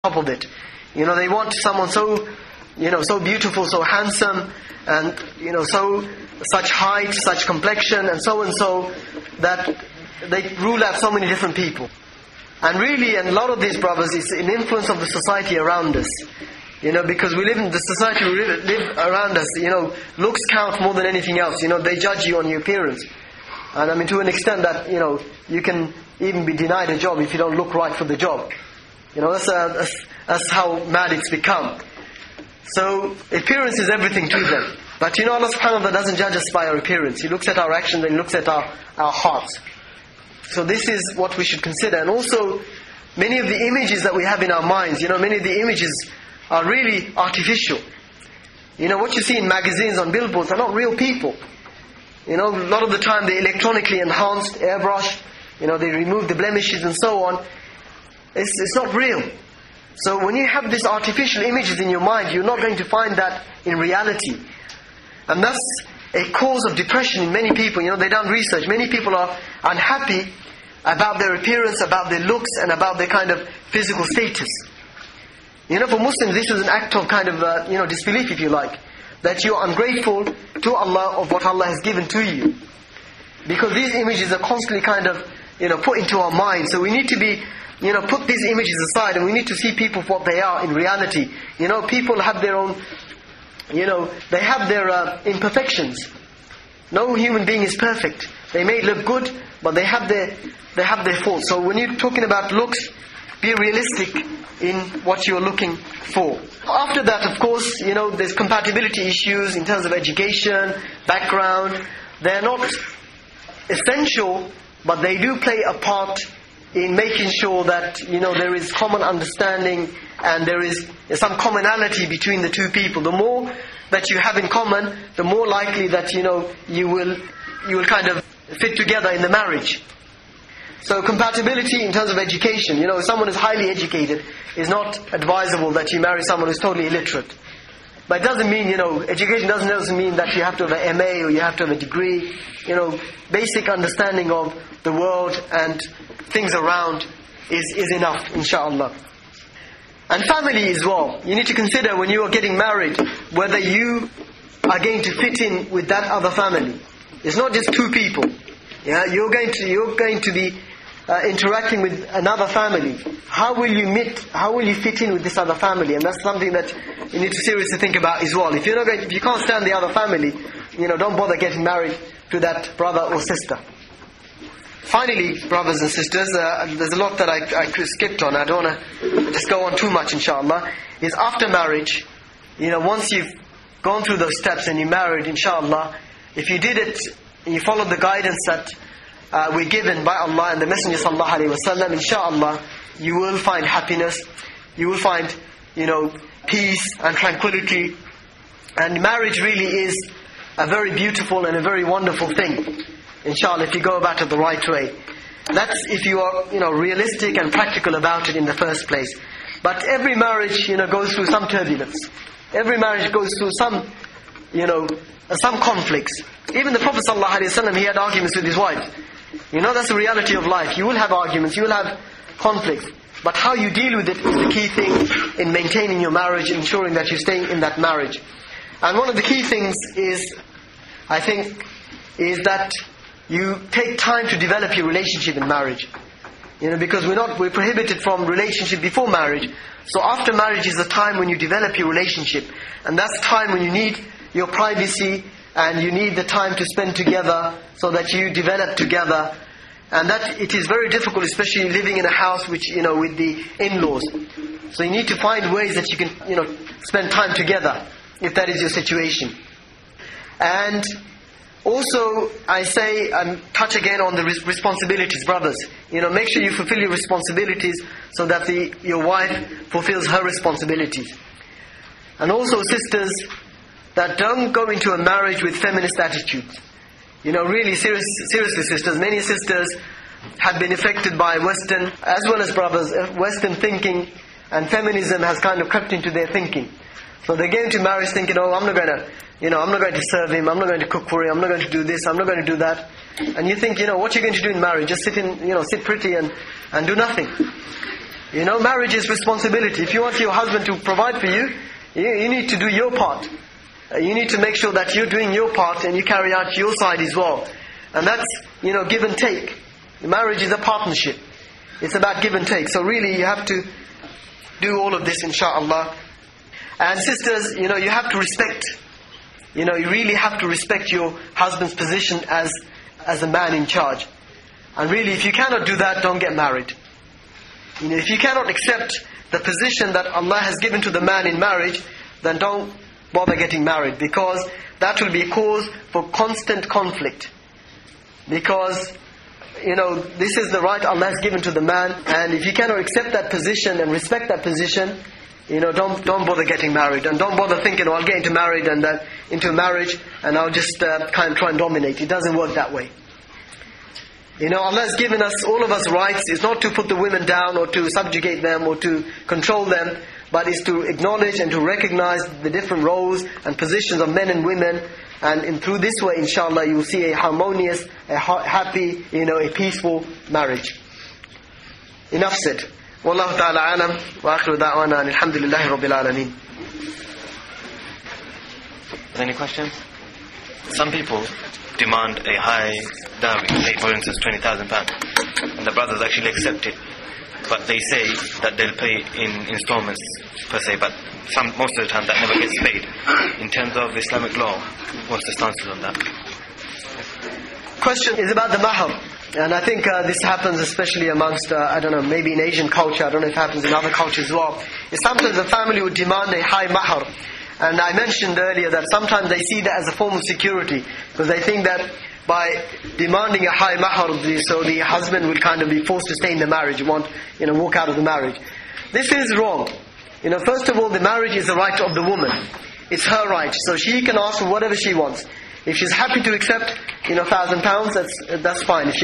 top of it. They want someone so, so beautiful, so handsome, and, such height, such complexion, and so, that they rule out so many different people. And really, and a lot of these brothers, it's an influence of the society around us. Because we live in the society, we live around us, looks count more than anything else. They judge you on your appearance. And I mean, to an extent that, you can even be denied a job if you don't look right for the job. That's how mad it's become. So, appearance is everything to them. But Allah subhanahu wa ta'ala doesn't judge us by our appearance. He looks at our actions and He looks at our hearts. So this is what we should consider. And also, many of the images that we have in our minds, many of the images are really artificial. What you see in magazines, on billboards, are not real people. A lot of the time they're electronically enhanced, airbrushed, they remove the blemishes and so on. It's not real. So when you have these artificial images in your mind, you're not going to find that in reality. And that's a cause of depression in many people. They've done research. Many people are unhappy about their appearance, about their looks, and about their kind of physical status. For Muslims, this is an act of kind of, disbelief, if you like. That you're ungrateful to Allah of what Allah has given to you. Because these images are constantly kind of, put into our minds. So we need to be, put these images aside, and we need to see people for what they are in reality. People have their own, they have their imperfections. No human being is perfect. They may look good, but they have their faults. So when you're talking about looks, be realistic in what you're looking for. After that, of course, there's compatibility issues in terms of education, background. They're not essential, but they do play a part in making sure that, there is common understanding and there is some commonality between the two people. The more that you have in common, the more likely that, you will kind of fit together in the marriage. So compatibility in terms of education. If someone is highly educated, it's not advisable that you marry someone who's totally illiterate. But it doesn't mean, education doesn't mean that you have to have an MA or you have to have a degree. Basic understanding of the world and things around is enough, inshaAllah. And family as well. You need to consider when you are getting married, whether you are going to fit in with that other family. It's not just two people. You're going to be interacting with another family. How will you fit in with this other family? And that's something that you need to seriously think about as well. If you can't stand the other family, don't bother getting married to that brother or sister. Finally, brothers and sisters, there's a lot that I skipped on. I don't want to just go on too much, inshallah. Is after marriage, once you've gone through those steps and you're married, inshallah, if you did it and you followed the guidance that we're given by Allah and the Messenger sallallahu alaihi wasallam, inshallah, you will find happiness, you will find, peace and tranquility. And marriage really is a very beautiful and a very wonderful thing, inshallah, if you go about it the right way. That's if you are, realistic and practical about it in the first place. But every marriage, goes through some turbulence. Every marriage goes through some conflicts. Even the Prophet ﷺ, he had arguments with his wife. That's the reality of life. You will have arguments, you will have conflicts. But how you deal with it is the key thing in maintaining your marriage, ensuring that you stay in that marriage. And one of the key things is, I think, is that you take time to develop your relationship in marriage. Because we're prohibited from relationship before marriage. So after marriage is the time when you develop your relationship. And that's the time when you need your privacy and you need the time to spend together so that you develop together. And that it is very difficult, especially living in a house with the in-laws. So you need to find ways that you can, spend time together, if that is your situation. And also, I say, touch again on the responsibilities, brothers. Make sure you fulfill your responsibilities so that your wife fulfills her responsibilities. And also, sisters, that don't go into a marriage with feminist attitudes. Really seriously, sisters, many sisters have been affected by Western, as well as brothers, Western thinking, and feminism has kind of crept into their thinking. So they get into marriage thinking, I'm not going to serve him, I'm not going to cook for him, I'm not going to do this, I'm not going to do that. And you think, what you're going to do in marriage? Just sit pretty and do nothing. Marriage is responsibility. If you want your husband to provide for you, you need to do your part. You need to make sure that you're doing your part and you carry out your side as well. And that's, give and take. Marriage is a partnership. It's about give and take. So really you have to do all of this, inshaAllah. And sisters, you have to respect. You really have to respect your husband's position as a man in charge. And really, if you cannot do that, don't get married. If you cannot accept the position that Allah has given to the man in marriage, then don't bother getting married, because that will be a cause for constant conflict. Because, this is the right Allah has given to the man, and if you cannot accept that position and respect that position, don't bother getting married, and don't bother thinking, I'll get into marriage and I'll just try and dominate. It doesn't work that way. Allah has given us, all of us, rights. It's not to put the women down or to subjugate them or to control them, but it's to acknowledge and to recognize the different roles and positions of men and women. And through this way, inshallah, you will see a harmonious, a happy, a peaceful marriage. Enough said. Wallahu ta'ala alam, wa akhiru da'wana alhamdulillahi rabbil alameen. Any questions? Some people demand a high dowry, say for instance £20,000, and the brothers actually accept it, but they say that they'll pay in installments per se, but most of the time that never gets paid. In terms of Islamic law, what's the stance on that? Question is about the mahar, and I think this happens especially amongst, maybe in Asian culture. I don't know if it happens in other cultures as well. Is sometimes a family would demand a high mahar. And I mentioned earlier that sometimes they see that as a form of security, because they think that by demanding a high mahar, so the husband will kind of be forced to stay in the marriage, walk out of the marriage. This is wrong. First of all, the marriage is the right of the woman. It's her right, so she can ask for whatever she wants. If she's happy to accept, £1,000, that's fine. If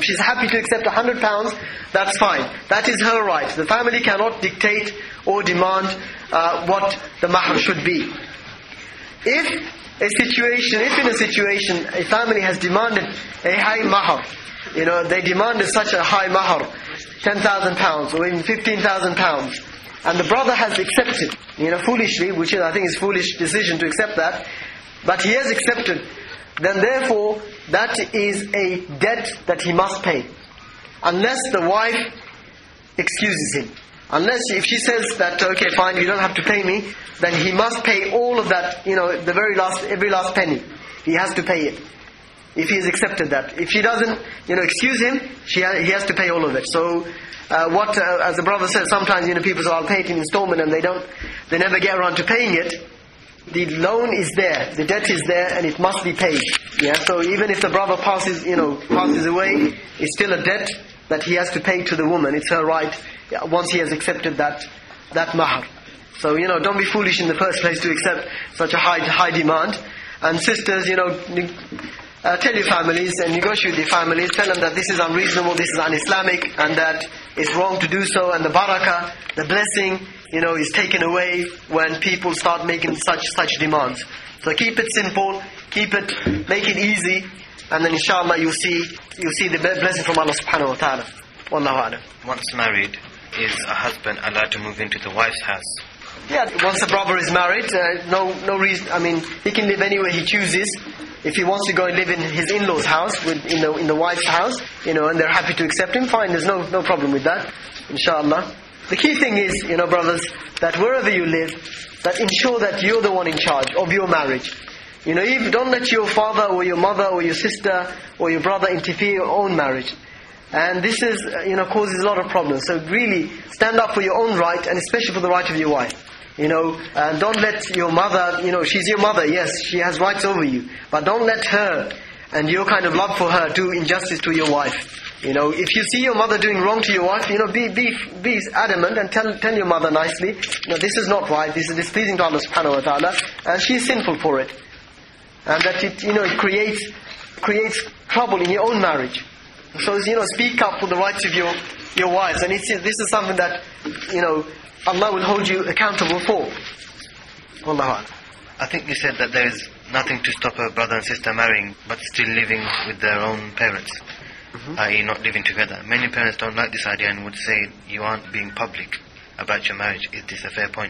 she's happy to accept £100, that's fine. That is her right. The family cannot dictate or demand what the mahar should be. If in a situation a family has demanded a high mahar, they demanded such a high mahar, £10,000 or even £15,000, and the brother has accepted, foolishly, which I think is a foolish decision to accept that, but he has accepted, then therefore that is a debt that he must pay, unless the wife excuses him. Unless if she says that, okay, fine, you don't have to pay me, then he must pay all of that, every last penny. He has to pay it, if he has accepted that. If she doesn't, excuse him, he has to pay all of it. So, as the brother said, sometimes, people say, I'll pay it in installment, and they never get around to paying it. The loan is there, the debt is there, and it must be paid. Yeah. So even if the brother passes away, it's still a debt that he has to pay to the woman. It's her right once he has accepted that mahar. So don't be foolish in the first place to accept such a high demand. And sisters, tell your families and negotiate with your families. Tell them that this is unreasonable, this is un-Islamic, and that it's wrong to do so. And the barakah, the blessing, is taken away when people start making such demands. So keep it simple, make it easy, and then inshallah you'll see the blessing from Allah subhanahu wa ta'ala. Wallahu a'lam. Once married, is a husband allowed to move into the wife's house? Yeah, once the brother is married, no reason. He can live anywhere he chooses. If he wants to go and live in his in-laws' house, in the wife's house, and they're happy to accept him, fine. There's no problem with that, inshallah. The key thing is, brothers, that wherever you live, that ensure that you're the one in charge of your marriage. Don't let your father or your mother or your sister or your brother interfere in your own marriage. And this is, causes a lot of problems. So really, stand up for your own right, and especially for the right of your wife. And don't let your mother, she's your mother, yes, she has rights over you. But don't let her and your kind of love for her do injustice to your wife. If you see your mother doing wrong to your wife, be adamant and tell your mother nicely, this is not right, this is displeasing to Allah subhanahu wa ta'ala, and she is sinful for it. And that it creates trouble in your own marriage. So, speak up for the rights of your wives. And this is something that, Allah will hold you accountable for. Wallahu a'lam. I think you said that there is nothing to stop a brother and sister marrying, but still living with their own parents. i.e. not living together. Many parents don't like this idea and would say you aren't being public about your marriage. Is this a fair point?